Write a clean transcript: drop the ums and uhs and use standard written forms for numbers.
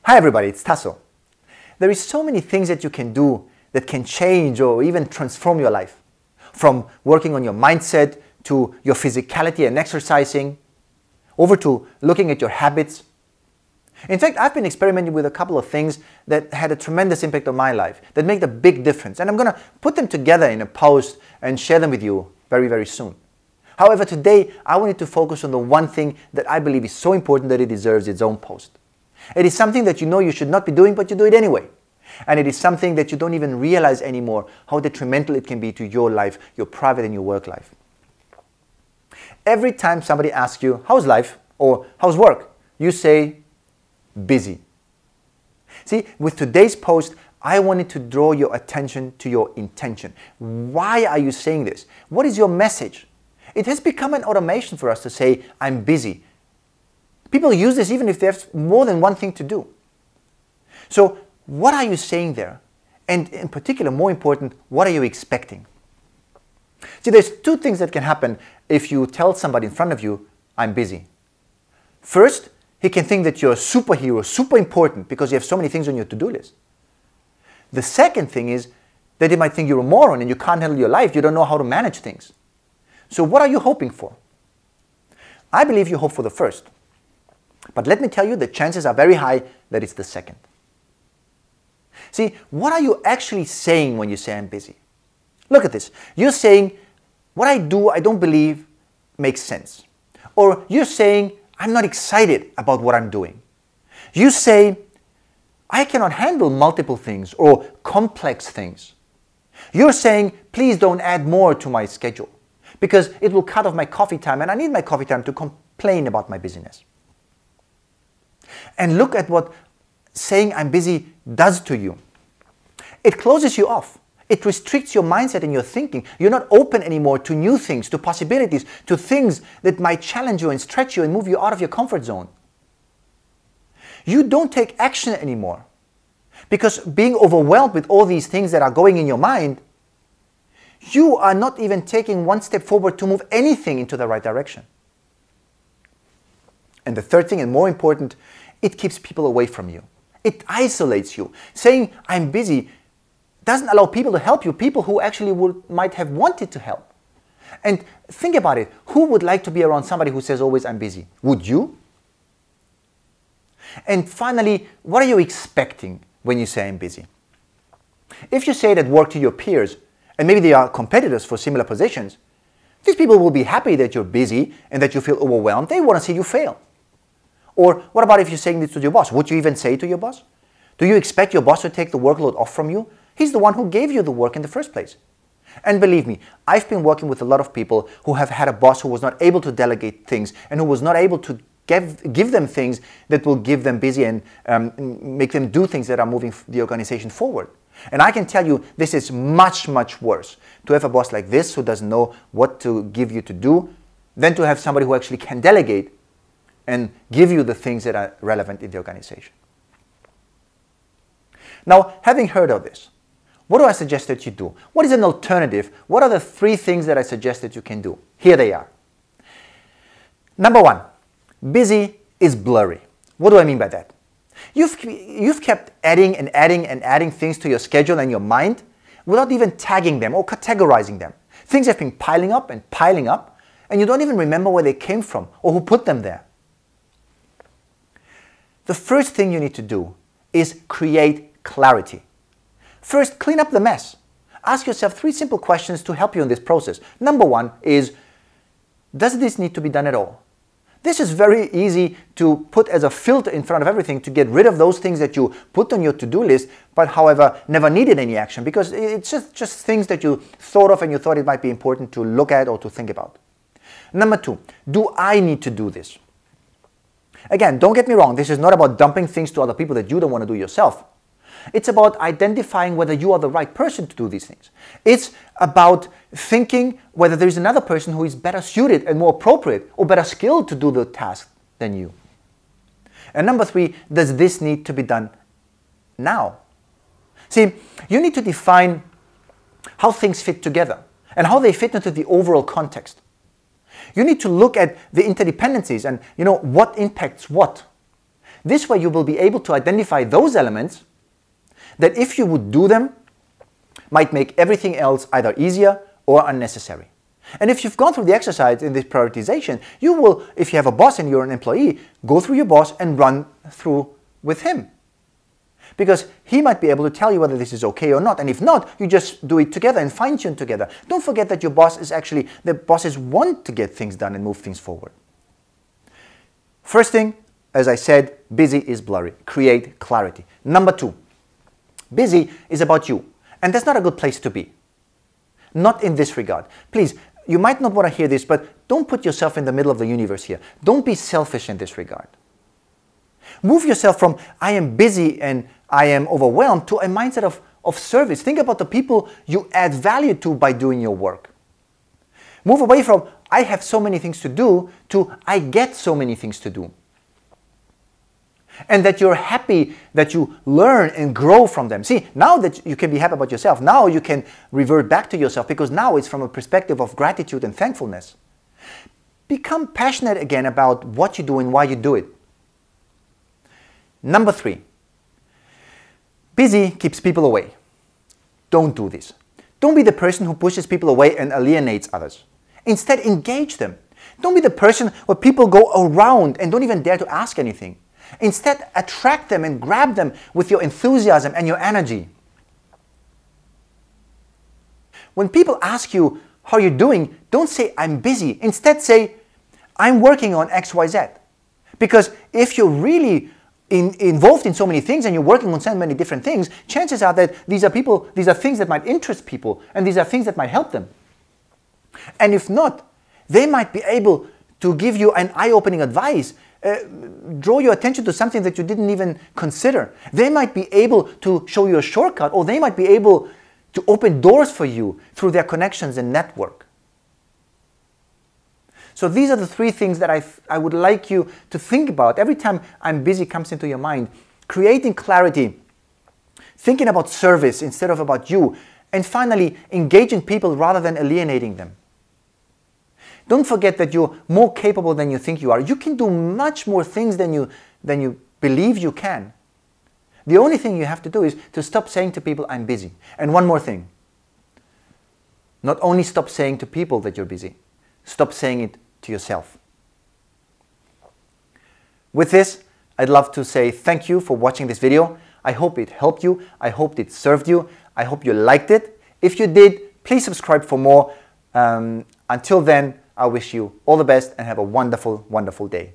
Hi everybody, it's Tasso. There is so many things that you can do that can change or even transform your life. From working on your mindset to your physicality and exercising, over to looking at your habits. In fact, I've been experimenting with a couple of things that had a tremendous impact on my life, that made a big difference. And I'm going to put them together in a post and share them with you very, very soon. However, today I wanted to focus on the one thing that I believe is so important that it deserves its own post. It is something that you know you should not be doing, but you do it anyway. And it is something that you don't even realize anymore how detrimental it can be to your life, your private and your work life. Every time somebody asks you, how's life or how's work? You say, busy. See, with today's post, I wanted to draw your attention to your intention. Why are you saying this? What is your message? It has become an automation for us to say, I'm busy. People use this even if they have more than one thing to do. So what are you saying there? And in particular, more important, what are you expecting? See, there's two things that can happen if you tell somebody in front of you, I'm busy. First, he can think that you're a superhero, super important because you have so many things on your to-do list. The second thing is that he might think you're a moron and you can't handle your life, you don't know how to manage things. So what are you hoping for? I believe you hope for the first. But let me tell you, the chances are very high that it's the second. See, what are you actually saying when you say I'm busy? Look at this. You're saying, what I do, I don't believe makes sense. Or you're saying, I'm not excited about what I'm doing. You say, I cannot handle multiple things or complex things. You're saying, please don't add more to my schedule because it will cut off my coffee time and I need my coffee time to complain about my busyness. And look at what saying I'm busy does to you. It closes you off. It restricts your mindset and your thinking. You're not open anymore to new things, to possibilities, to things that might challenge you and stretch you and move you out of your comfort zone. You don't take action anymore because being overwhelmed with all these things that are going in your mind, you are not even taking one step forward to move anything into the right direction. And the third thing, and more important, it keeps people away from you. It isolates you. Saying, I'm busy, doesn't allow people to help you, people who actually might have wanted to help. And think about it. Who would like to be around somebody who says always, I'm busy? Would you? And finally, what are you expecting when you say I'm busy? If you say it at work to your peers, and maybe they are competitors for similar positions, these people will be happy that you're busy and that you feel overwhelmed. They want to see you fail. Or what about if you're saying this to your boss? Would you even say it to your boss? Do you expect your boss to take the workload off from you? He's the one who gave you the work in the first place. And believe me, I've been working with a lot of people who have had a boss who was not able to delegate things and who was not able to give them things that will give them busy and make them do things that are moving the organization forward. And I can tell you this is much, much worse to have a boss like this who doesn't know what to give you to do than to have somebody who actually can delegate and give you the things that are relevant in the organization. Now, having heard of this, what do I suggest that you do? What is an alternative? What are the three things that I suggest that you can do? Here they are. Number one, busy is blurry. What do I mean by that? You've kept adding and adding and adding things to your schedule and your mind without even tagging them or categorizing them. Things have been piling up, and you don't even remember where they came from or who put them there. The first thing you need to do is create clarity. First, clean up the mess. Ask yourself three simple questions to help you in this process. Number one is, does this need to be done at all? This is very easy to put as a filter in front of everything to get rid of those things that you put on your to-do list, but however, never needed any action because it's just things that you thought of and you thought it might be important to look at or to think about. Number two, do I need to do this? Again, don't get me wrong, this is not about dumping things to other people that you don't want to do yourself. It's about identifying whether you are the right person to do these things. It's about thinking whether there is another person who is better suited and more appropriate or better skilled to do the task than you. And number three, does this need to be done now? See, you need to define how things fit together and how they fit into the overall context. You need to look at the interdependencies and what impacts what. This way you will be able to identify those elements that, if you would do them, might make everything else either easier or unnecessary. And if you've gone through the exercise in this prioritization, you will, if you have a boss and you're an employee, go through your boss and run through with him. Because he might be able to tell you whether this is okay or not. And if not, you just do it together and fine-tune together. Don't forget that your boss is actually, the bosses want to get things done and move things forward. First thing, as I said, busy is blurry. Create clarity. Number 2, busy is about you. And that's not a good place to be. Not in this regard. Please, you might not want to hear this, but don't put yourself in the middle of the universe here. Don't be selfish in this regard. Move yourself from I am busy and I am overwhelmed to a mindset of service. Think about the people you add value to by doing your work. Move away from I have so many things to do to I get so many things to do. And that you're happy that you learn and grow from them. See, now that you can be happy about yourself, now you can revert back to yourself, because now it's from a perspective of gratitude and thankfulness. Become passionate again about what you do and why you do it. Number 3, busy keeps people away. Don't do this. Don't be the person who pushes people away and alienates others. Instead, engage them. Don't be the person where people go around and don't even dare to ask anything. Instead, attract them and grab them with your enthusiasm and your energy. When people ask you how you're doing, don't say, I'm busy. Instead, say, I'm working on XYZ. Because if you're really involved in so many things and you're working on so many different things, chances are that these are things that might interest people, and these are things that might help them. And if not, they might be able to give you an eye-opening advice, draw your attention to something that you didn't even consider. They might be able to show you a shortcut, or they might be able to open doors for you through their connections and network. So these are the 3 things that I would like you to think about every time I'm busy comes into your mind. Creating clarity, thinking about service instead of about you, and finally, engaging people rather than alienating them. Don't forget that you're more capable than you think you are. You can do much more things than you believe you can. The only thing you have to do is to stop saying to people, I'm busy. And one more thing. Not only stop saying to people that you're busy, stop saying it to yourself. With this, I'd love to say thank you for watching this video. I hope it helped you. I hope it served you. I hope you liked it. If you did, please subscribe for more. Until then, I wish you all the best and have a wonderful, wonderful day.